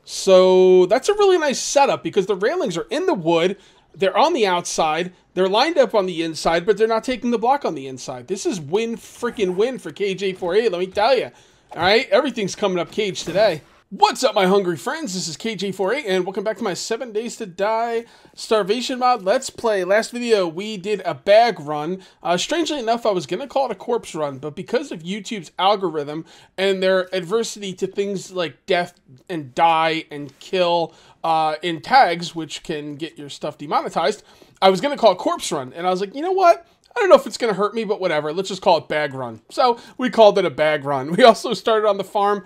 So that's a really nice setup because the railings are in the wood. They're on the outside. They're lined up on the inside, but they're not taking the block on the inside. This is freaking win for KJ48, let me tell you. All right, everything's coming up Cage today. What's up, my hungry friends? This is KJ48, and welcome back to my 7 Days to Die Starvation mod Let's Play. Last video, we did a bag run. Strangely enough, I was going to call it a corpse run, but because of YouTube's algorithm and their adversity to things like death and die and kill in tags, which can get your stuff demonetized, I was going to call it corpse run. And I was like, you know what? I don't know if it's going to hurt me, but whatever. Let's just call it bag run. So we called it a bag run. We also started on the farm.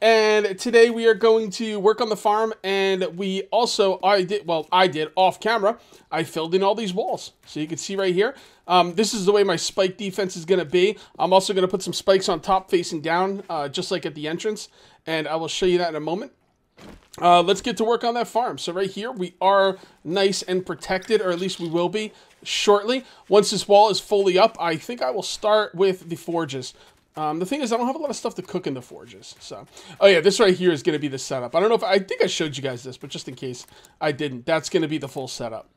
And today we are going to work on the farm, and we also, I did off camera, I filled in all these walls. So you can see right here, this is the way my spike defense is going to be. I'm also going to put some spikes on top facing down, just like at the entrance, and I will show you that in a moment. Let's get to work on that farm. So right here, we are nice and protected, or at least we will be shortly. Once this wall is fully up, I think I will start with the forges. The thing is, I don't have a lot of stuff to cook in the forges, so... Oh yeah, this right here is going to be the setup. I don't know if... I think I showed you guys this, but just in case I didn't, that's going to be the full setup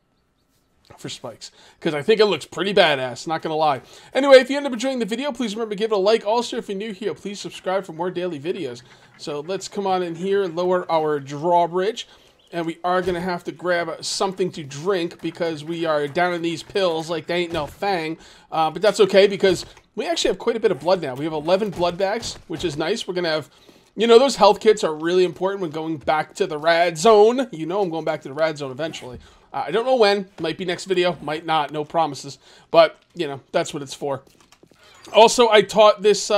for spikes. Because I think it looks pretty badass, not going to lie. Anyway, if you end up enjoying the video, please remember to give it a like. Also, if you're new here, please subscribe for more daily videos. So let's come on in here and lower our drawbridge. And we are going to have to grab something to drink because we are down in these pills like they ain't no thing. But that's okay because we actually have quite a bit of blood now. We have 11 blood bags, which is nice. We're going to have, you know, those health kits are really important when going back to the rad zone. You know I'm going back to the rad zone eventually. I don't know when. Might be next video. Might not. No promises. But, you know, that's what it's for. Also, I taught this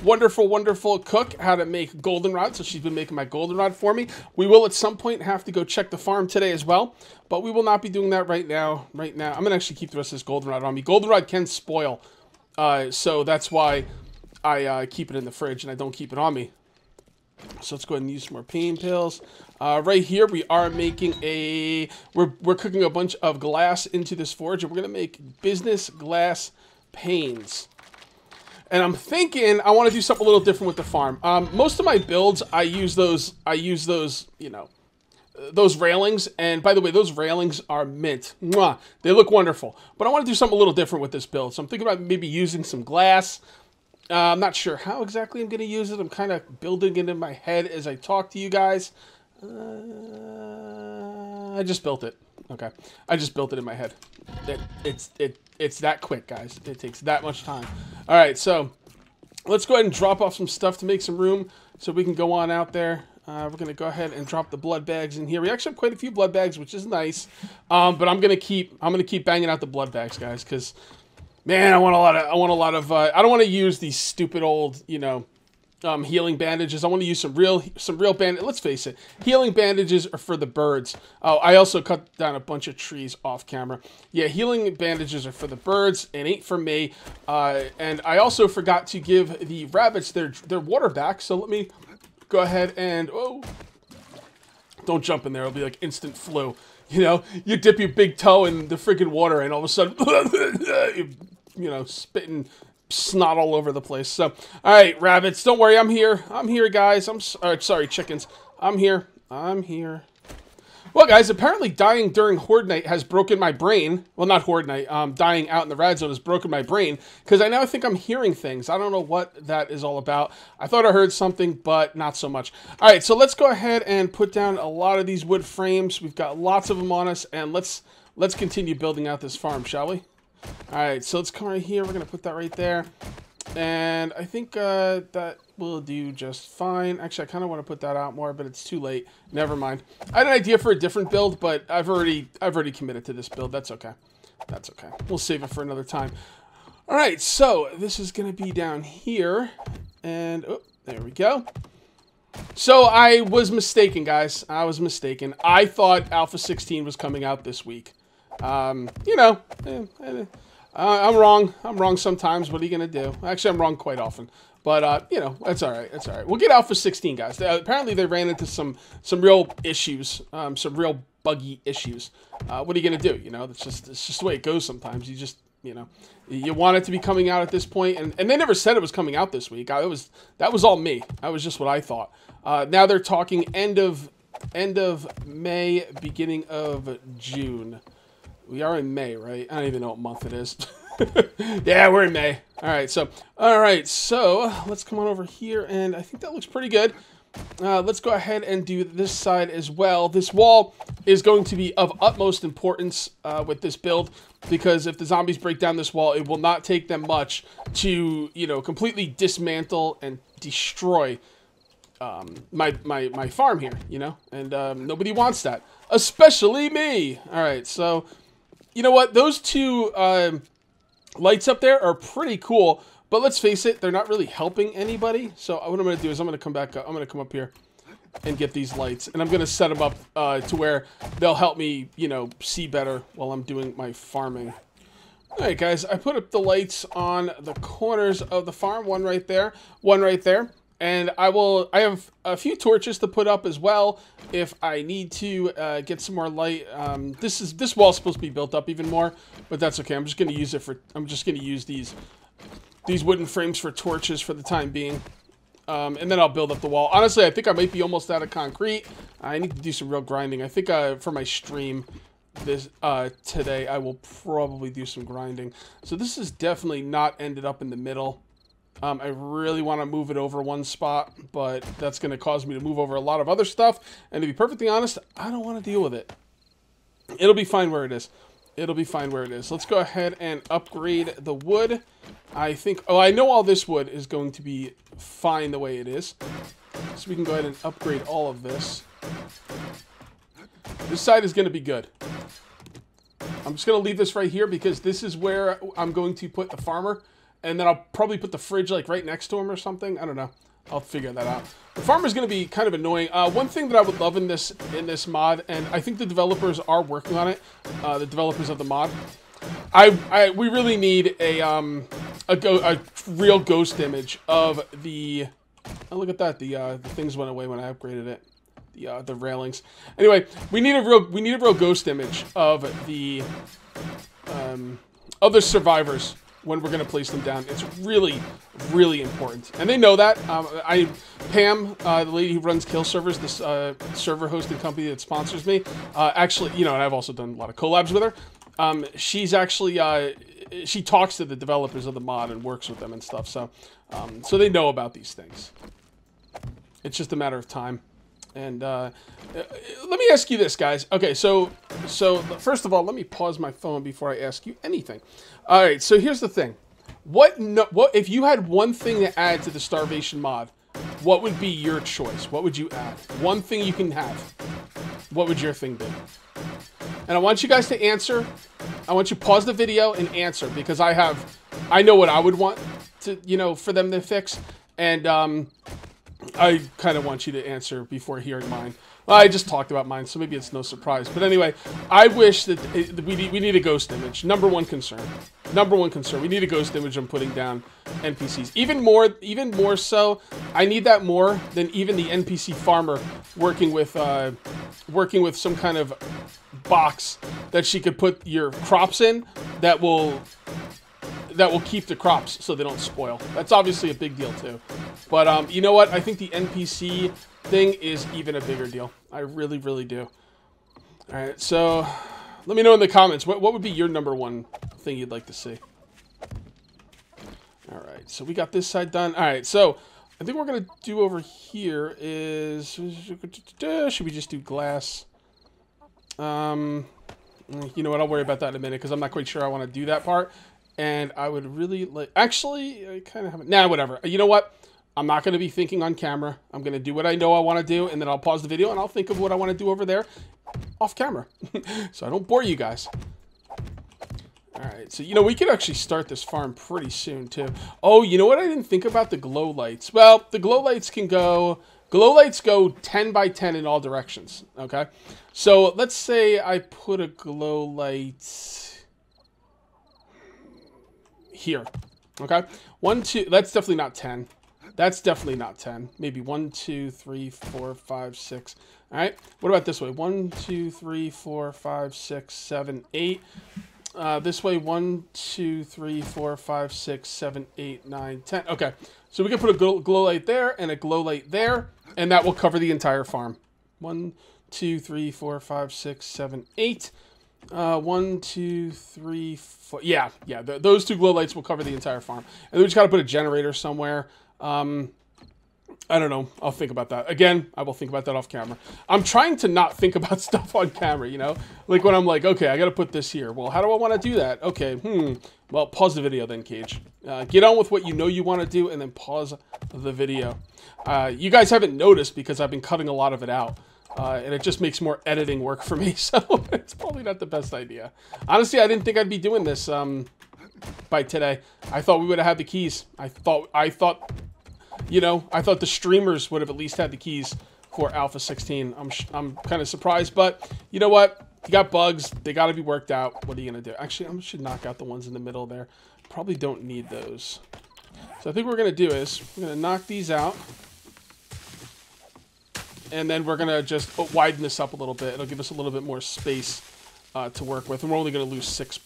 wonderful, wonderful cook how to make goldenrod, so she's been making my goldenrod for me. We will at some point have to go check the farm today as well, but we will not be doing that right now. I'm going to actually keep the rest of this goldenrod on me. Goldenrod can spoil, so that's why I keep it in the fridge and I don't keep it on me. So let's go ahead and use some more pain pills. Right here, we are making we're cooking a bunch of glass into this forge, and we're going to make business glass panes. And I'm thinking I want to do something a little different with the farm. Most of my builds, I use those, you know, those railings. And by the way, those railings are mint. Mwah. They look wonderful. But I want to do something a little different with this build. So I'm thinking about maybe using some glass. I'm not sure how exactly I'm going to use it. I'm kind of building it in my head as I talk to you guys. I just built it. Okay. I just built it in my head. It's that quick, guys. It takes that much time. All right, so let's go ahead and drop off some stuff to make some room so we can go on out there. We're going to go ahead and drop the blood bags in here. We actually have quite a few blood bags, which is nice. But I'm going to keep banging out the blood bags, guys, cuz man, I want a lot of I don't want to use these stupid old, you know, healing bandages. I want to use some real bandage. Let's face it, healing bandages are for the birds. Oh, I also cut down a bunch of trees off camera. Yeah, healing bandages are for the birds. It ain't for me. And I also forgot to give the rabbits their water back. So let me go ahead and don't jump in there. It'll be like instant flu. You know, you dip your big toe in the freaking water, and all of a sudden, you know, spitting snot all over the place. So, all right, rabbits, don't worry, I'm here. I'm here, guys. Sorry, chickens. I'm here. Well, guys, apparently dying during Horde Night has broken my brain. Well, not Horde Night. Dying out in the rad zone has broken my brain because I now think I'm hearing things. I don't know what that is all about. I thought I heard something, but not so much. All right, so let's go ahead and put down a lot of these wood frames. We've got lots of them on us, and let's continue building out this farm, shall we? All right, so let's come right here. We're going to put that right there. And I think that will do just fine. Actually, I kind of want to put that out more, but it's too late. Never mind. I had an idea for a different build, but I've already committed to this build. That's okay. That's okay. We'll save it for another time. All right, so this is going to be down here. And, oh, there we go. So I was mistaken, guys. I was mistaken. I thought Alpha 16 was coming out this week. You know, I'm wrong. I'm wrong sometimes. What are you going to do? Actually, I'm wrong quite often. But, you know, that's all right. That's all right. We'll get Alpha 16, guys. Apparently, they ran into some real issues, some real buggy issues. What are you going to do? You know, it's just the way it goes sometimes. You just, you know, you want it to be coming out at this point. And they never said it was coming out this week. That was all me. That was just what I thought. Now they're talking end of end of May, beginning of June. We are in May, right? I don't even know what month it is. Yeah, we're in May. All right, so let's come on over here, and I think that looks pretty good. Let's go ahead and do this side as well. This wall is going to be of utmost importance with this build, because if the zombies break down this wall, it will not take them much to, you know, completely dismantle and destroy my farm here, you know? And nobody wants that, especially me. All right, so you know what? Those two lights up there are pretty cool, but let's face it, they're not really helping anybody. So what I'm going to do is I'm going to come back up. I'm going to come up here and get these lights, and I'm going to set them up to where they'll help me, you know, see better while I'm doing my farming. All right, guys, I put up the lights on the corners of the farm, one right there, and I have a few torches to put up as well if I need to get some more light. This wall's supposed to be built up even more, but that's okay. I'm just going to use these wooden frames for torches for the time being. And then I'll build up the wall. Honestly, I think I might be almost out of concrete. I need to do some real grinding. I think for my stream today, I will probably do some grinding. So this is definitely not ended up in the middle. I really want to move it over one spot, but that's going to cause me to move over a lot of other stuff. And to be perfectly honest, I don't want to deal with it. It'll be fine where it is. It'll be fine where it is. Let's go ahead and upgrade the wood. I think, I know all this wood is going to be fine the way it is. So we can go ahead and upgrade all of this. This side is going to be good. I'm just going to leave this right here because this is where I'm going to put the farmer. And then I'll probably put the fridge like right next to him or something. I don't know. I'll figure that out. The farmer's going to be kind of annoying. One thing that I would love in this mod, and I think the developers are working on it, the developers of the mod, we really need a real ghost image of the. Oh, look at that! The things went away when I upgraded it. The railings. Anyway, we need a real ghost image of the survivors when we're going to place them down. It's really, really important. And they know that. Pam, the lady who runs Kill Servers, this server hosting company that sponsors me, actually, you know, and I've also done a lot of collabs with her. She's actually, she talks to the developers of the mod and works with them and stuff. So, so they know about these things. It's just a matter of time. And let me ask you this, guys. Okay, so first of all, let me pause my phone before I ask you anything. All right, so here's the thing. What if you had one thing to add to the Starvation mod, what would be your choice? What would you add? One thing you can have. What would your thing be? And I want you guys to answer. I want you to pause the video and answer, because I know what I would want to, you know, for them to fix. And I kind of want you to answer before hearing mine. Well, I just talked about mine, so maybe it's no surprise. But anyway, I wish that we need a ghost image. Number one concern. Number one concern. We need a ghost image I'm putting down NPCs. Even more so, I need that more than even the NPC farmer working with some kind of box that she could put your crops in that will keep the crops so they don't spoil. That's obviously a big deal too. But you know what? I think the NPC thing is even a bigger deal. I really, really do. All right, so let me know in the comments what would be your number one thing you'd like to see. All right, so we got this side done. All right, so I think what we're gonna do over here is, should we just do glass? You know what? I'll worry about that in a minute because I'm not quite sure I want to do that part. And I would really like, actually, I kind of haven't, nah, whatever. You know what? I'm not going to be thinking on camera. I'm going to do what I know I want to do, and then I'll pause the video, and I'll think of what I want to do over there off camera. So I don't bore you guys. All right, so, you know, we could actually start this farm pretty soon, too. Oh, you know what I didn't think about? The glow lights. Well, the glow lights go 10 by 10 in all directions, okay? So let's say I put a glow light here, okay? 1, 2, that's definitely not 10. That's definitely not 10. Maybe 1, 2, 3, 4, 5, 6. All right. What about this way? 1, 2, 3, 4, 5, 6, 7, 8. This way, 1, 2, 3, 4, 5, 6, 7, 8, 9, 10. Okay. So we can put a glow light there and a glow light there, and that will cover the entire farm. 1, 2, 3, 4, 5, 6, 7, 8. 1, 2, 3, 4. Yeah. Those 2 glow lights will cover the entire farm. And then we just got to put a generator somewhere. I don't know. I'll think about that. Again, I will think about that off camera. I'm trying to not think about stuff on camera, you know? Like when I'm like, okay, I got to put this here. Well, how do I want to do that? Okay, Well, pause the video then, Cage. Get on with what you know you want to do and then pause the video. You guys haven't noticed because I've been cutting a lot of it out. And it just makes more editing work for me, so it's probably not the best idea. Honestly, I didn't think I'd be doing this by today. I thought we would have had the keys. I thought, you know, I thought the streamers would have at least had the keys for Alpha 16. I'm kind of surprised, but you know what? You got bugs. They got to be worked out. What are you going to do? Actually, I should knock out the ones in the middle there. Probably don't need those. So I think what we're going to do is we're going to knock these out. And then we're going to just widen this up a little bit. It'll give us a little bit more space to work with. And we're only going to lose six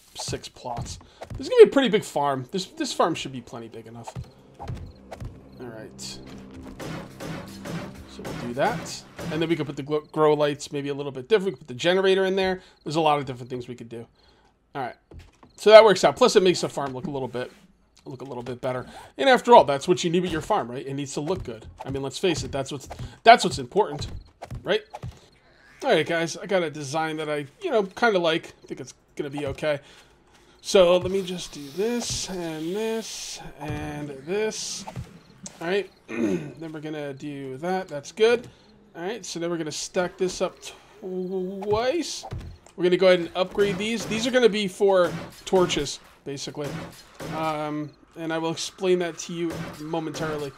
plots. This is going to be a pretty big farm. This farm should be plenty big enough. All right. So we'll do that. And then we can put the grow lights maybe a little bit different. We can put the generator in there. There's a lot of different things we could do. All right. So that works out. Plus it makes the farm look a little bit better. And after all, that's what you need with your farm, right? It needs to look good. I mean, let's face it, that's what's important, right? All right, guys, I got a design that I, you know, kind of like. I think it's going to be okay. So let me just do this and this and this. All right, then we're going to do that. That's good. All right, so then we're going to stack this up twice. We're going to go ahead and upgrade these. These are going to be for torches, basically. And I will explain that to you momentarily.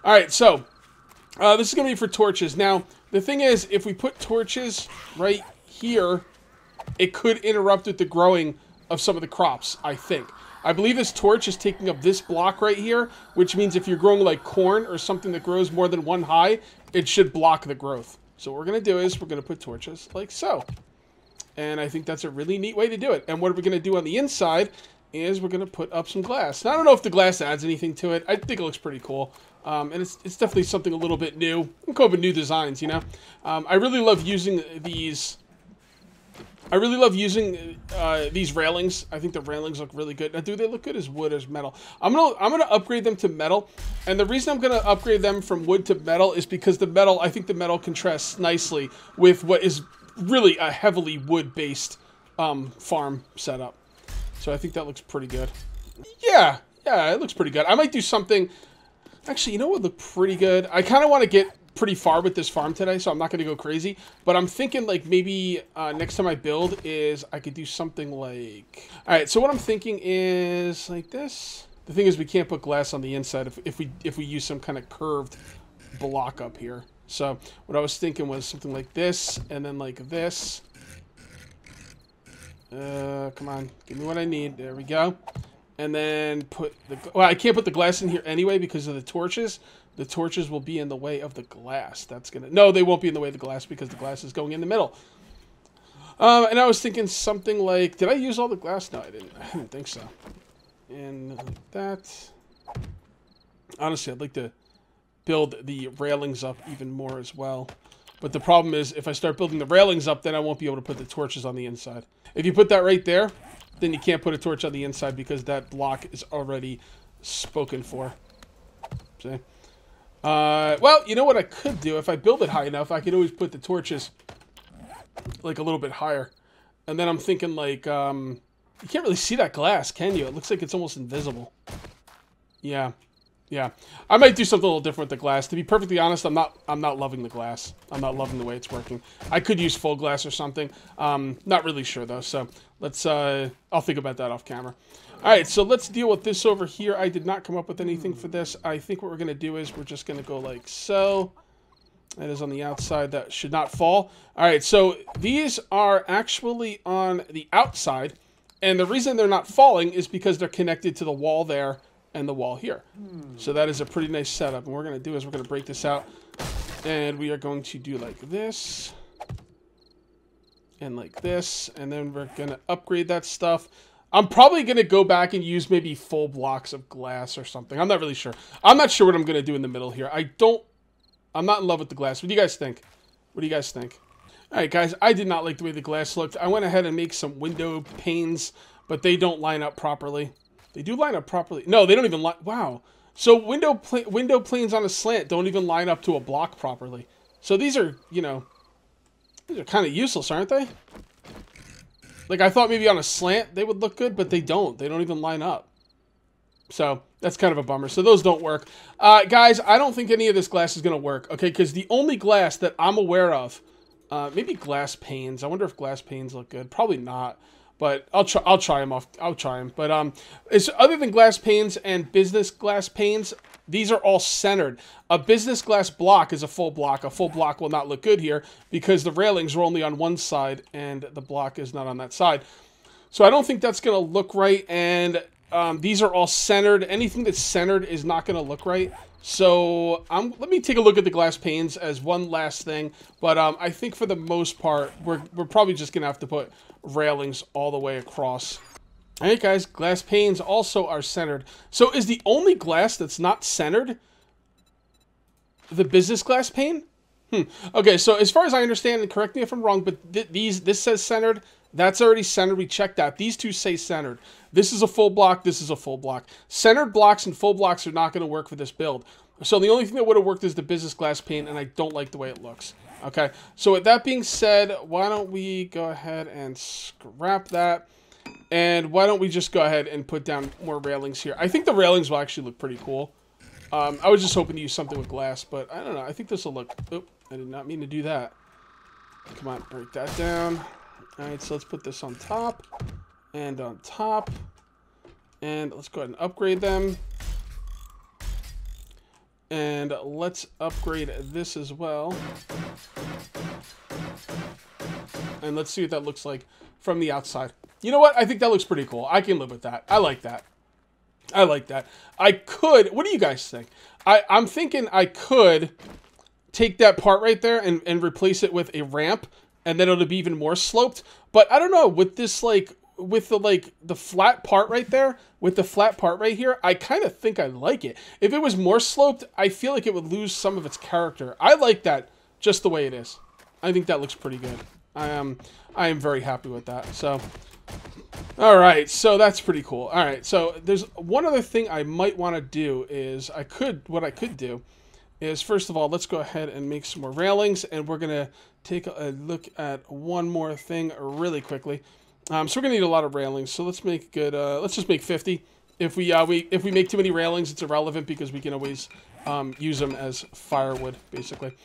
All right, so this is going to be for torches. Now, the thing is, if we put torches right here, it could interrupt with the growing of some of the crops, I think. I believe this torch is taking up this block right here, which means if you're growing like corn or something that grows more than 1 high, it should block the growth. So what we're going to do is we're going to put torches like so. And I think that's a really neat way to do it. And what we're going to do on the inside is we're going to put up some glass. Now, I don't know if the glass adds anything to it. I think it looks pretty cool. And it's definitely something a little bit new. I'm going with new designs, you know. I really love using these. I really love using these railings. I think the railings look really good. Now, do they look good as wood or as metal? I'm gonna upgrade them to metal. And the reason I'm gonna upgrade them from wood to metal is because the metal, I think the metal contrasts nicely with what is really a heavily wood-based farm setup. So I think that looks pretty good. Yeah, it looks pretty good. I might do something. Actually, you know what would look pretty good? I kind of want to get pretty far with this farm today, so I'm not going to go crazy. But I'm thinking like maybe next time I build is I could do something like... All right, so what I'm thinking is like this. The thing is we can't put glass on the inside if we use some kind of curved block up here. So what I was thinking was something like this and then like this. Come on, give me what I need. There we go. And then put the... Well, I can't put the glass in here anyway because of the torches. The torches will be in the way of the glass. That's gonna... No, they won't be in the way of the glass because the glass is going in the middle. And I was thinking something like... Did I use all the glass? No, I didn't think so. And like that. Honestly, I'd like to build the railings up even more as well. But the problem is, if I start building the railings up, then I won't be able to put the torches on the inside. If you put that right there, then you can't put a torch on the inside because that block is already spoken for. See? Well, you know what I could do? If I build it high enough, I could always put the torches like a little bit higher. And then I'm thinking like, you can't really see that glass, can you? It looks like it's almost invisible. Yeah. I might do something a little different with the glass. To be perfectly honest, I'm not loving the glass. I'm not loving the way it's working. I could use full glass or something. Not really sure though. So let's, I'll think about that off camera. All right, so let's deal with this over here. I did not come up with anything for this. I think what we're going to do is we're just going to go like so. That is on the outside. That should not fall. All right, so these are actually on the outside. And the reason they're not falling is because they're connected to the wall there and the wall here. So that is a pretty nice setup. And what we're going to do is we're going to break this out. And we are going to do like this. And like this. And then we're going to upgrade that stuff. I'm probably going to go back and use maybe full blocks of glass or something. I'm not really sure. I'm not sure what I'm going to do in the middle here. I'm not in love with the glass. What do you guys think? What do you guys think? All right, guys, I did not like the way the glass looked. I went ahead and make some window panes, but they don't line up properly. They do line up properly. No, they don't even line. Wow. So window planes on a slant don't even line up to a block properly. So these are, you know, these are kind of useless, aren't they? Like, I thought maybe on a slant they would look good, but they don't. They don't even line up. So that's kind of a bummer. So those don't work. Guys, I don't think any of this glass is going to work, okay? Because the only glass that I'm aware of, maybe glass panes. I wonder if glass panes look good. Probably not. But I'll try them off. I'll try them. But it's other than glass panes and business glass panes, these are all centered. A business glass block is a full block. A full block will not look good here because the railings are only on one side and the block is not on that side. So I don't think that's going to look right. And these are all centered. Anything that's centered is not going to look right. So let me take a look at the glass panes as one last thing. But I think for the most part, we're probably just going to have to put railings all the way across. All right, guys, glass panes also are centered. So is the only glass that's not centered the business glass pane? Okay, so as far as I understand, and correct me if I'm wrong, but this says centered. That's already centered. We checked that. These two say centered. This is a full block. This is a full block. Centered blocks and full blocks are not going to work for this build. So the only thing that would have worked is the business glass pane, and I don't like the way it looks. Okay, so with that being said, why don't we go ahead and scrap that? And why don't we just go ahead and put down more railings here? I think the railings will actually look pretty cool. I was just hoping to use something with glass, but I don't know. I think this will look... Oop, I did not mean to do that. Come on, break that down. All right, so let's put this on top and on top. And let's go ahead and upgrade them. And let's upgrade this as well. And let's see what that looks like from the outside. You know what? I think that looks pretty cool. I can live with that. I like that. I like that. I could... What do you guys think? I'm thinking I could take that part right there and replace it with a ramp, and then it'll be even more sloped. But I don't know, with this, like, with the flat part right there, with the flat part right here, I kind of think I like it. If it was more sloped, I feel like it would lose some of its character. I like that just the way it is. I think that looks pretty good. I am very happy with that. So, all right, so that's pretty cool. All right, so there's one other thing I might want to do is what I could do is, first of all, let's go ahead and make some more railings, and we're going to take a look at one more thing really quickly. So we're going to need a lot of railings, so let's make good, let's just make 50. If we make too many railings, it's irrelevant because we can always use them as firewood, basically.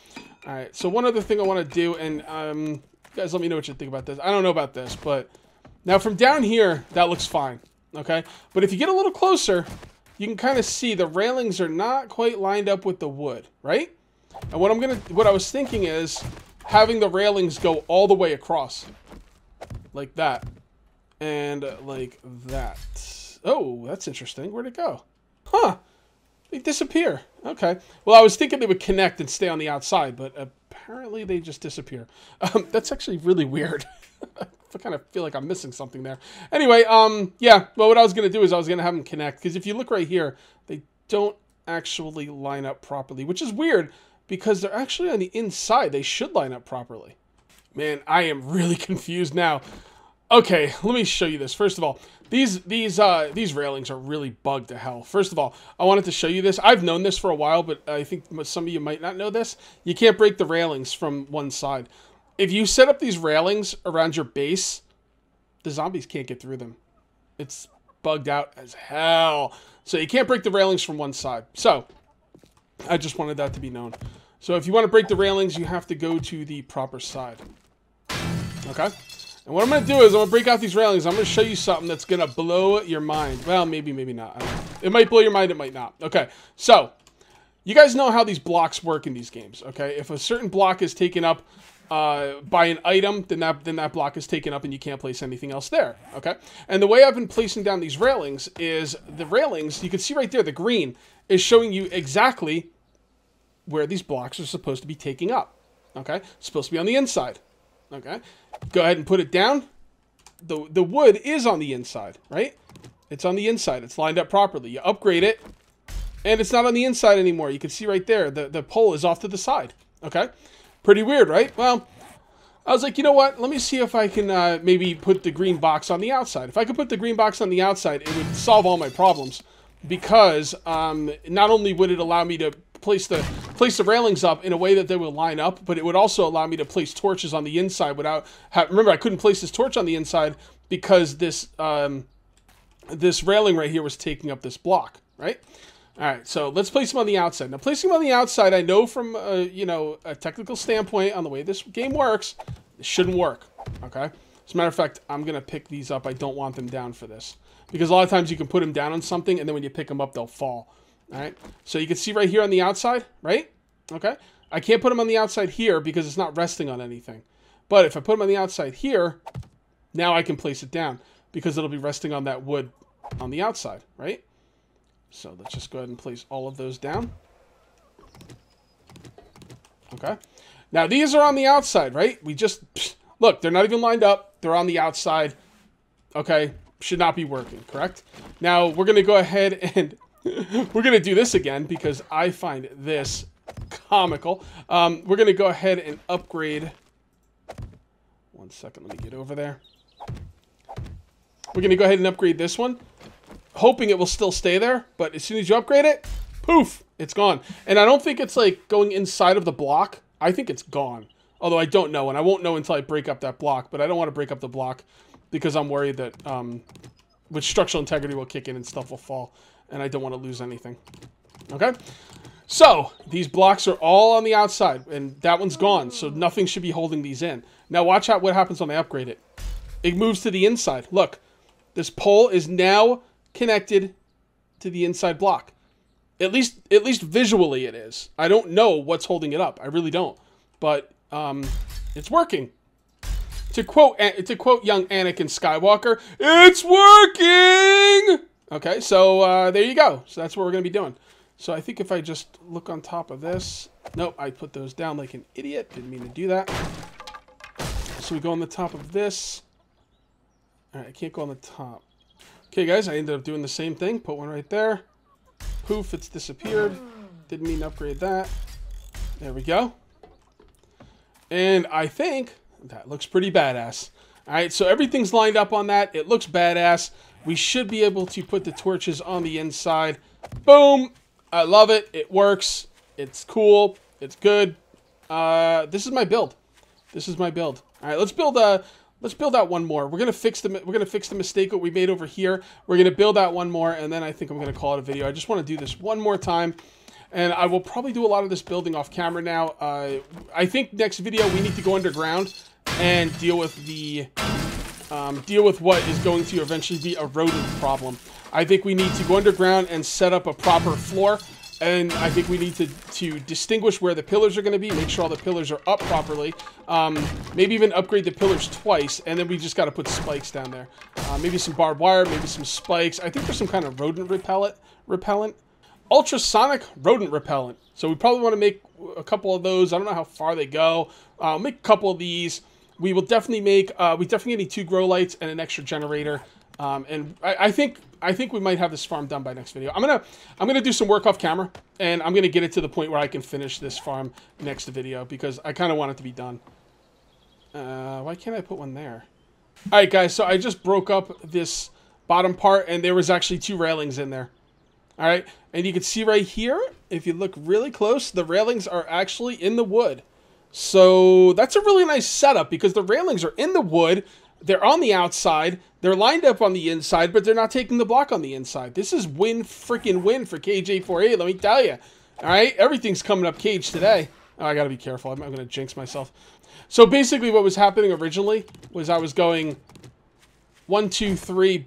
All right, so one other thing I want to do, and you guys let me know what you think about this. I don't know about this, but now from down here, that looks fine, okay? But if you get a little closer, you can kind of see the railings are not quite lined up with the wood, right? And what I was thinking is having the railings go all the way across, like that, and like that. Oh, that's interesting. Where'd it go? Huh? They disappear. Okay. Well, I was thinking they would connect and stay on the outside, but apparently they just disappear. That's actually really weird. I kind of feel like I'm missing something there. Anyway, yeah, well, what I was going to do is I was going to have them connect, because if you look right here, they don't actually line up properly, which is weird, because they're actually on the inside. They should line up properly. Man, I am really confused now. Okay, let me show you this. First of all, these railings are really bugged to hell. First of all, I wanted to show you this. I've known this for a while, but I think some of you might not know this. You can't break the railings from one side. If you set up these railings around your base, the zombies can't get through them. It's bugged out as hell. So you can't break the railings from one side. So I just wanted that to be known. So if you want to break the railings, you have to go to the proper side. Okay? And what I'm going to do is I'm going to break out these railings. I'm going to show you something that's going to blow your mind. Well, maybe not. I don't know. It might blow your mind. It might not. Okay. So you guys know how these blocks work in these games. Okay? If a certain block is taken up by an item, then that block is taken up and you can't place anything else there, okay? And the way I've been placing down these railings is the railings, you can see right there, the green is showing you exactly where these blocks are supposed to be taking up, okay? It's supposed to be on the inside, okay? Go ahead and put it down. The wood is on the inside, right? It's on the inside. It's lined up properly. You upgrade it, and it's not on the inside anymore. You can see right there, the pole is off to the side, okay? Pretty weird, right? Well, I was like, you know what? Let me see if I can maybe put the green box on the outside. If I could put the green box on the outside, it would solve all my problems. Because not only would it allow me to place the railings up in a way that they will line up, but it would also allow me to place torches on the inside without... remember, I couldn't place this torch on the inside because this this railing right here was taking up this block, right? All right, so let's place them on the outside. Now, placing them on the outside, I know from, you know, a technical standpoint on the way this game works, it shouldn't work, okay? As a matter of fact, I'm going to pick these up. I don't want them down for this. Because a lot of times you can put them down on something, and then when you pick them up, they'll fall. All right? So you can see right here on the outside, right? Okay? I can't put them on the outside here because it's not resting on anything. But if I put them on the outside here, now I can place it down because it'll be resting on that wood on the outside, right? So let's just go ahead and place all of those down. Okay. Now these are on the outside, right? We just, look, they're not even lined up. They're on the outside. Okay. Should not be working, correct? Now we're going to go ahead and we're going to do this again because I find this comical. We're going to go ahead and upgrade. One second. Let me get over there. We're going to go ahead and upgrade this one, hoping it will still stay there. But as soon as you upgrade it, poof, it's gone. And I don't think it's like going inside of the block. I think it's gone. Although I don't know, and I won't know until I break up that block. But I don't want to break up the block because I'm worried that with structural integrity will kick in and stuff will fall. And I don't want to lose anything. Okay? So, these blocks are all on the outside. And that one's gone. So nothing should be holding these in. Now watch out what happens when I upgrade it. It moves to the inside. Look. This pole is now connected to the inside block. At least visually it is. I don't know what's holding it up. I really don't. But it's working. To quote young Anakin Skywalker, it's working! Okay, so there you go. So that's what we're going to be doing. So I think if I just look on top of this... Nope, I put those down like an idiot. Didn't mean to do that. So we go on the top of this. Alright, I can't go on the top. Okay, guys, I ended up doing the same thing. Put one right there. Poof, it's disappeared. Didn't mean to upgrade that. There we go. And I think that looks pretty badass. Alright, so everything's lined up on that. It looks badass. We should be able to put the torches on the inside. Boom! I love it. It works. It's cool. It's good. This is my build. This is my build. Alright, let's build out one more. We're gonna fix the mistake that we made over here. We're gonna build out one more, and then I think I'm gonna call it a video. I just want to do this one more time, and I will probably do a lot of this building off camera now. I think next video we need to go underground and deal with what is going to eventually be a rodent problem. I think we need to go underground and set up a proper floor. And I think we need to distinguish where the pillars are going to be, make sure all the pillars are up properly, maybe even upgrade the pillars twice, and then we just got to put spikes down there. Maybe some barbed wire, maybe some spikes. I think there's some kind of rodent repellent. Ultrasonic rodent repellent. So we probably want to make a couple of those. I don't know how far they go. Make a couple of these. We will definitely make, we definitely need 2 grow lights and an extra generator. And I think we might have this farm done by next video. I'm gonna do some work off camera, and I'm gonna get it to the point where I can finish this farm next video because I kind of want it to be done. Why can't I put one there? All right, guys. So I just broke up this bottom part, and there was actually 2 railings in there. All right, and you can see right here, if you look really close, the railings are actually in the wood. So that's a really nice setup because the railings are in the wood. They're on the outside. They're lined up on the inside, but they're not taking the block on the inside. This is freaking win for KJ48, let me tell you. All right, everything's coming up cage today. Oh, I got to be careful. I'm going to jinx myself. So basically what was happening originally was I was going 1, 2, 3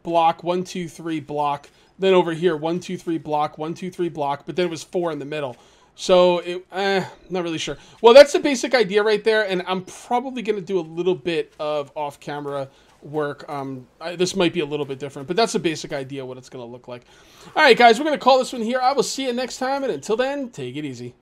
block, 1, 2, 3 block. Then over here, 1, 2, 3 block, 1, 2, 3 block. But then it was 4 in the middle. So, not really sure. Well, that's the basic idea right there, and I'm probably going to do a little bit of off-camera work. This might be a little bit different, but that's the basic idea what it's going to look like. All right, guys, we're going to call this one here. I will see you next time, and until then, take it easy.